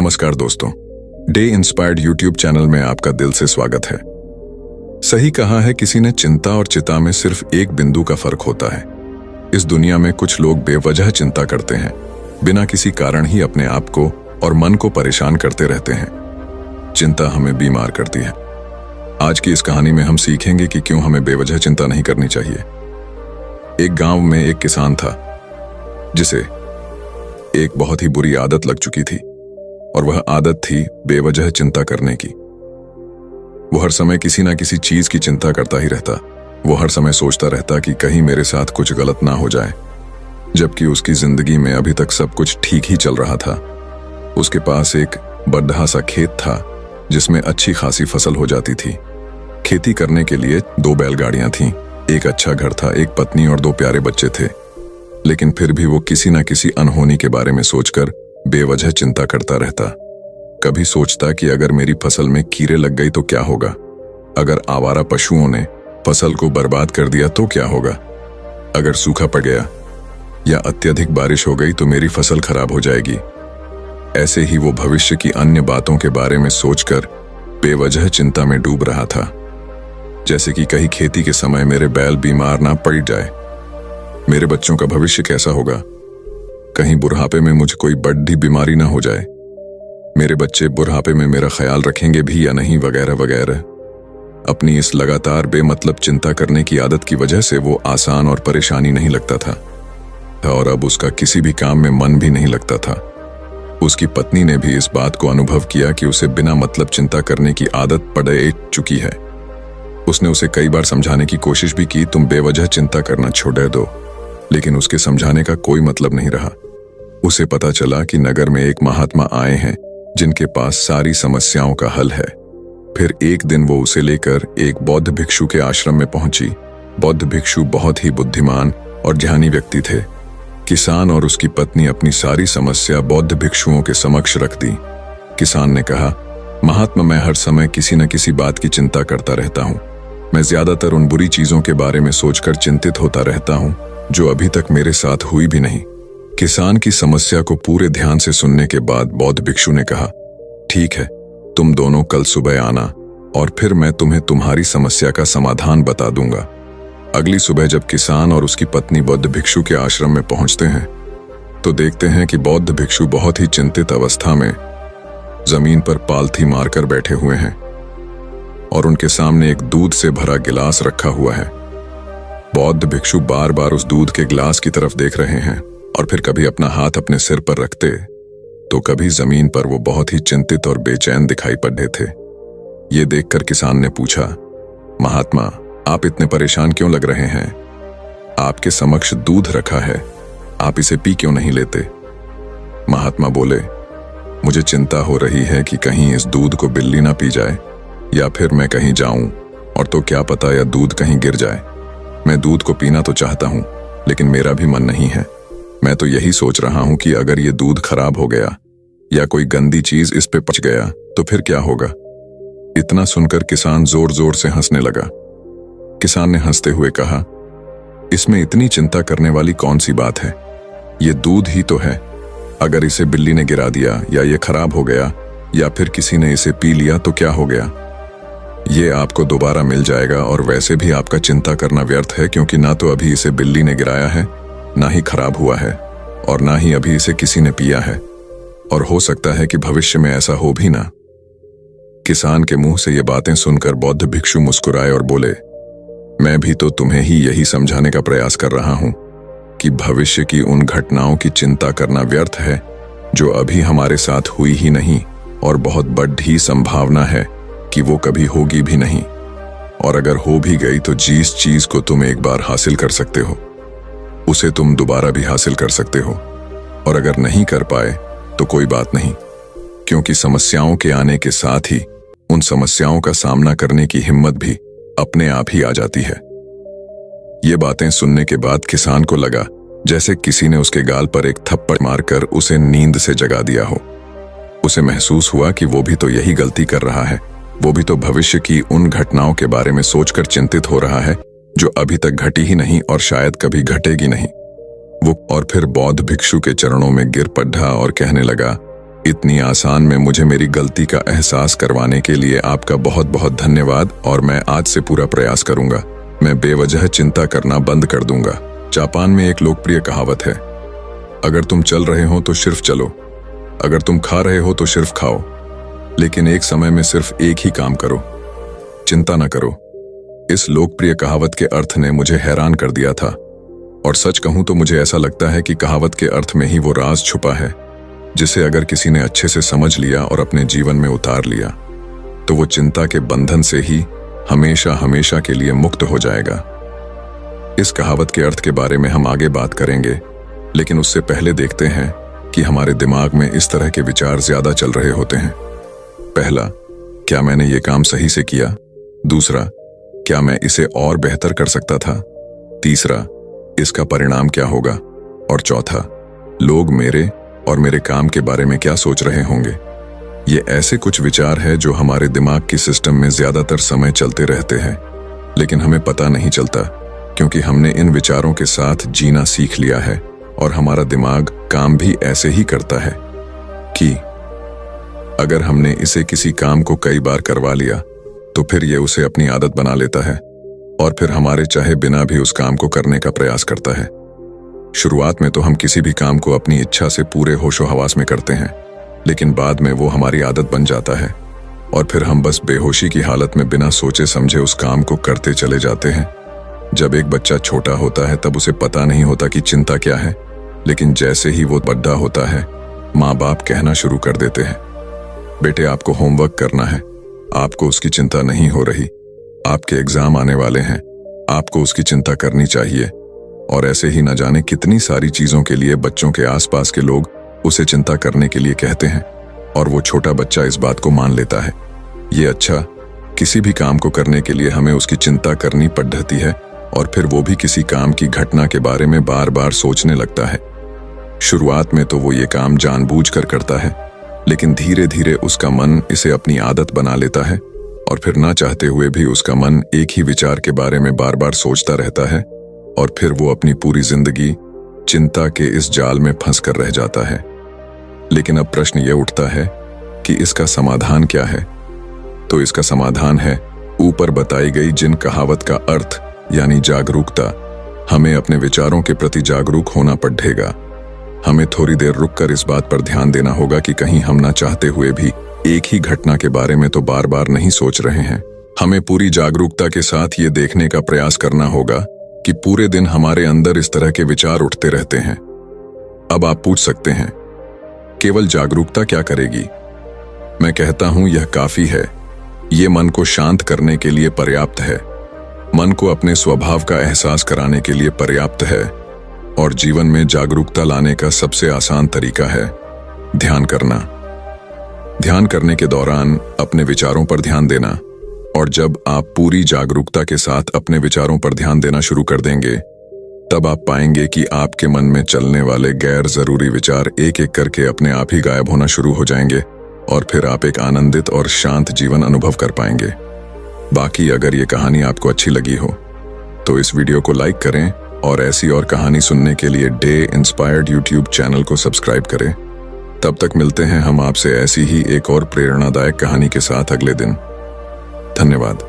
नमस्कार दोस्तों, day inspired YouTube channel में आपका दिल से स्वागत है। सही कहा है किसी ने, चिंता और चिता में सिर्फ एक बिंदु का फर्क होता है। इस दुनिया में कुछ लोग बेवजह चिंता करते हैं, बिना किसी कारण ही अपने आप को और मन को परेशान करते रहते हैं। चिंता हमें बीमार करती है। आज की इस कहानी में हम सीखेंगे कि क्यों हमें बेवजह चिंता नहीं करनी चाहिए। एक गांव में एक किसान था जिसे एक बहुत ही बुरी आदत लग चुकी थी, और वह आदत थी बेवजह चिंता करने की। वो हर समय किसी ना किसी चीज की चिंता करता ही रहता। वो हर समय सोचता रहता कि कहीं मेरे साथ कुछ गलत ना हो जाए, जबकि उसकी जिंदगी में अभी तक सब कुछ ठीक ही चल रहा था। उसके पास एक बड़ा सा खेत था जिसमें अच्छी खासी फसल हो जाती थी। खेती करने के लिए 2 बैलगाड़ियां थीं, एक अच्छा घर था, एक पत्नी और 2 प्यारे बच्चे थे। लेकिन फिर भी वो किसी न किसी अनहोनी के बारे में सोचकर बेवजह चिंता करता रहता। कभी सोचता कि अगर मेरी फसल में कीड़े लग गई तो क्या होगा, अगर आवारा पशुओं ने फसल को बर्बाद कर दिया तो क्या होगा, अगर सूखा पड़ गया या अत्यधिक बारिश हो गई तो मेरी फसल खराब हो जाएगी। ऐसे ही वो भविष्य की अन्य बातों के बारे में सोचकर बेवजह चिंता में डूब रहा था। जैसे कि कहीं खेती के समय मेरे बैल बीमार ना पड़ जाए, मेरे बच्चों का भविष्य कैसा होगा, कहीं बुढ़ापे में मुझे कोई बड़ी बीमारी ना हो जाए, मेरे बच्चे बुढ़ापे में मेरा ख्याल रखेंगे भी या नहीं, वगैरह वगैरह। अपनी इस लगातार बेमतलब चिंता करने की आदत की वजह से वो आसान और परेशानी नहीं लगता था, और अब उसका किसी भी काम में मन भी नहीं लगता था। उसकी पत्नी ने भी इस बात को अनुभव किया कि उसे बिना मतलब चिंता करने की आदत पड़ चुकी है। उसने उसे कई बार समझाने की कोशिश भी की, तुम बेवजह चिंता करना छोड़ दो, लेकिन उसके समझाने का कोई मतलब नहीं रहा। उसे पता चला कि नगर में एक महात्मा आए हैं जिनके पास सारी समस्याओं का हल है। फिर एक दिन वो उसे लेकर एक बौद्ध भिक्षु के आश्रम में पहुंची। बौद्ध भिक्षु बहुत ही बुद्धिमान और ज्ञानी व्यक्ति थे। किसान और उसकी पत्नी अपनी सारी समस्या बौद्ध भिक्षुओं के समक्ष रख दी। किसान ने कहा, महात्मा, मैं हर समय किसी न किसी बात की चिंता करता रहता हूँ। मैं ज्यादातर उन बुरी चीजों के बारे में सोचकर चिंतित होता रहता हूँ जो अभी तक मेरे साथ हुई भी नहीं। किसान की समस्या को पूरे ध्यान से सुनने के बाद बौद्ध भिक्षु ने कहा, ठीक है, तुम दोनों कल सुबह आना और फिर मैं तुम्हें तुम्हारी समस्या का समाधान बता दूंगा। अगली सुबह जब किसान और उसकी पत्नी बौद्ध भिक्षु के आश्रम में पहुंचते हैं तो देखते हैं कि बौद्ध भिक्षु बहुत ही चिंतित अवस्था में जमीन पर पालथी मारकर बैठे हुए हैं और उनके सामने एक दूध से भरा गिलास रखा हुआ है। बौद्ध भिक्षु बार बार उस दूध के गिलास की तरफ देख रहे हैं और फिर कभी अपना हाथ अपने सिर पर रखते तो कभी जमीन पर वो बहुत ही चिंतित और बेचैन दिखाई पड़े थे। ये देखकर किसान ने पूछा, महात्मा, आप इतने परेशान क्यों लग रहे हैं? आपके समक्ष दूध रखा है, आप इसे पी क्यों नहीं लेते? महात्मा बोले, मुझे चिंता हो रही है कि कहीं इस दूध को बिल्ली ना पी जाए या फिर मैं कहीं जाऊं और तो क्या पता या दूध कहीं गिर जाए। मैं दूध को पीना तो चाहता हूं, लेकिन मेरा भी मन नहीं है। मैं तो यही सोच रहा हूं कि अगर ये दूध खराब हो गया या कोई गंदी चीज इस पे पच गया तो फिर क्या होगा? इतना सुनकर किसान जोर जोर से हंसने लगा। किसान ने हंसते हुए कहा, इसमें इतनी चिंता करने वाली कौन सी बात है? ये दूध ही तो है। अगर इसे बिल्ली ने गिरा दिया या ये खराब हो गया या फिर किसी ने इसे पी लिया तो क्या हो गया? ये आपको दोबारा मिल जाएगा और वैसे भी आपका चिंता करना व्यर्थ है, क्योंकि ना तो अभी इसे बिल्ली ने गिराया है, ना ही खराब हुआ है और ना ही अभी इसे किसी ने पिया है, और हो सकता है कि भविष्य में ऐसा हो भी ना। किसान के मुंह से ये बातें सुनकर बौद्ध भिक्षु मुस्कुराए और बोले, मैं भी तो तुम्हें ही यही समझाने का प्रयास कर रहा हूं कि भविष्य की उन घटनाओं की चिंता करना व्यर्थ है जो अभी हमारे साथ हुई ही नहीं, और बहुत बड़ी संभावना है कि वो कभी होगी भी नहीं, और अगर हो भी गई तो जिस चीज को तुम एक बार हासिल कर सकते हो उसे तुम दोबारा भी हासिल कर सकते हो, और अगर नहीं कर पाए तो कोई बात नहीं, क्योंकि समस्याओं के आने के साथ ही उन समस्याओं का सामना करने की हिम्मत भी अपने आप ही आ जाती है। ये बातें सुनने के बाद किसान को लगा जैसे किसी ने उसके गाल पर एक थप्पड़ मारकर उसे नींद से जगा दिया हो। उसे महसूस हुआ कि वो भी तो यही गलती कर रहा है, वो भी तो भविष्य की उन घटनाओं के बारे में सोचकर चिंतित हो रहा है जो अभी तक घटी ही नहीं और शायद कभी घटेगी नहीं। वो और फिर बौद्ध भिक्षु के चरणों में गिर पड़ा और कहने लगा, इतनी आसान में मुझे मेरी गलती का एहसास करवाने के लिए आपका बहुत बहुत धन्यवाद और मैं आज से पूरा प्रयास करूंगा। मैं बेवजह चिंता करना बंद कर दूंगा। जापान में एक लोकप्रिय कहावत है, अगर तुम चल रहे हो तो सिर्फ चलो, अगर तुम खा रहे हो तो सिर्फ खाओ, लेकिन एक समय में सिर्फ एक ही काम करो, चिंता न करो। इस लोकप्रिय कहावत के अर्थ ने मुझे हैरान कर दिया था और सच कहूं तो मुझे ऐसा लगता है कि कहावत के अर्थ में ही वो राज छुपा है जिसे अगर किसी ने अच्छे से समझ लिया और अपने जीवन में उतार लिया तो वो चिंता के बंधन से ही हमेशा हमेशा के लिए मुक्त हो जाएगा। इस कहावत के अर्थ के बारे में हम आगे बात करेंगे, लेकिन उससे पहले देखते हैं कि हमारे दिमाग में इस तरह के विचार ज्यादा चल रहे होते हैं। पहला, क्या मैंने ये काम सही से किया? दूसरा, क्या मैं इसे और बेहतर कर सकता था? तीसरा, इसका परिणाम क्या होगा? और चौथा, लोग मेरे और मेरे काम के बारे में क्या सोच रहे होंगे? ये ऐसे कुछ विचार हैं जो हमारे दिमाग की सिस्टम में ज्यादातर समय चलते रहते हैं, लेकिन हमें पता नहीं चलता क्योंकि हमने इन विचारों के साथ जीना सीख लिया है और हमारा दिमाग काम भी ऐसे ही करता है कि अगर हमने इसे किसी काम को कई बार करवा लिया तो फिर ये उसे अपनी आदत बना लेता है और फिर हमारे चाहे बिना भी उस काम को करने का प्रयास करता है। शुरुआत में तो हम किसी भी काम को अपनी इच्छा से पूरे होशो हवास में करते हैं, लेकिन बाद में वो हमारी आदत बन जाता है और फिर हम बस बेहोशी की हालत में बिना सोचे समझे उस काम को करते चले जाते हैं। जब एक बच्चा छोटा होता है तब उसे पता नहीं होता कि चिंता क्या है, लेकिन जैसे ही वो बड़ा होता है माँ बाप कहना शुरू कर देते हैं, बेटे आपको होमवर्क करना है, आपको उसकी चिंता नहीं हो रही, आपके एग्जाम आने वाले हैं, आपको उसकी चिंता करनी चाहिए। और ऐसे ही न जाने कितनी सारी चीजों के लिए बच्चों के आसपास के लोग उसे चिंता करने के लिए कहते हैं और वो छोटा बच्चा इस बात को मान लेता है। ये अच्छा, किसी भी काम को करने के लिए हमें उसकी चिंता करनी पड़ती है और फिर वो भी किसी काम की घटना के बारे में बार बार सोचने लगता है। शुरुआत में तो वो ये काम जानबूझकर करता है, लेकिन धीरे धीरे उसका मन इसे अपनी आदत बना लेता है और फिर ना चाहते हुए भी उसका मन एक ही विचार के बारे में बार बार सोचता रहता है और फिर वो अपनी पूरी जिंदगी चिंता के इस जाल में फंस कर रह जाता है। लेकिन अब प्रश्न ये उठता है कि इसका समाधान क्या है? तो इसका समाधान है ऊपर बताई गई जिन कहावत का अर्थ यानी जागरूकता। हमें अपने विचारों के प्रति जागरूक होना पड़ेगा। हमें थोड़ी देर रुककर इस बात पर ध्यान देना होगा कि कहीं हम ना चाहते हुए भी एक ही घटना के बारे में तो बार बार नहीं सोच रहे हैं। हमें पूरी जागरूकता के साथ ये देखने का प्रयास करना होगा कि पूरे दिन हमारे अंदर इस तरह के विचार उठते रहते हैं। अब आप पूछ सकते हैं, केवल जागरूकता क्या करेगी? मैं कहता हूं यह काफी है। ये मन को शांत करने के लिए पर्याप्त है, मन को अपने स्वभाव का एहसास कराने के लिए पर्याप्त है और जीवन में जागरूकता लाने का सबसे आसान तरीका है ध्यान करना। ध्यान करने के दौरान अपने विचारों पर ध्यान देना, और जब आप पूरी जागरूकता के साथ अपने विचारों पर ध्यान देना शुरू कर देंगे तब आप पाएंगे कि आपके मन में चलने वाले गैर जरूरी विचार एक एक करके अपने आप ही गायब होना शुरू हो जाएंगे और फिर आप एक आनंदित और शांत जीवन अनुभव कर पाएंगे। बाकी अगर ये कहानी आपको अच्छी लगी हो तो इस वीडियो को लाइक करें और ऐसी और कहानी सुनने के लिए डे इंस्पायर्ड यूट्यूब चैनल को सब्सक्राइब करें। तब तक मिलते हैं हम आपसे ऐसी ही एक और प्रेरणादायक कहानी के साथ अगले दिन। धन्यवाद।